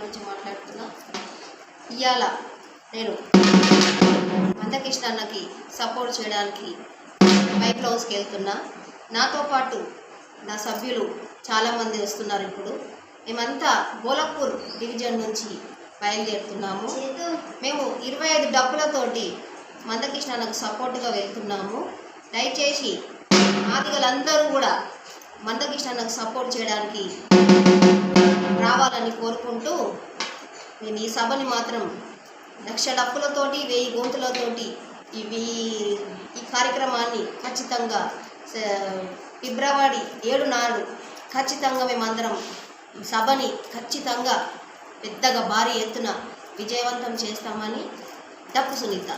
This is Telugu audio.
నుంచి మాట్లాడుతున్నా. ఇవాళ నేను మందకృష్ణ అన్నకి సపోర్ట్ చేయడానికి బైక్ హౌస్కి వెళ్తున్నా. నాతో పాటు నా సభ్యులు చాలామంది వస్తున్నారు. ఇప్పుడు మేమంతా బోలపూర్ డివిజన్ నుంచి బయలుదేరుతున్నాము. మేము 25 డబ్బులతోటి మందకృష్ణ అన్నకు సపోర్ట్గా వెళ్తున్నాము. దయచేసి ఆదిగలందరూ కూడా మందకృష్ణ అన్నకు సపోర్ట్ చేయడానికి రావాలని కోరుకుంటూ నేను ఈ సభని మాత్రం 1,00,000 డప్పులతోటి 1000 గొంతులతోటి ఈ కార్యక్రమాన్ని ఖచ్చితంగా ఫిబ్రవరి 7 నాడు ఖచ్చితంగా మేమందరం ఈ సభని ఖచ్చితంగా పెద్దగా భారీ ఎత్తున విజయవంతం చేస్తామని డప్పు సునీత.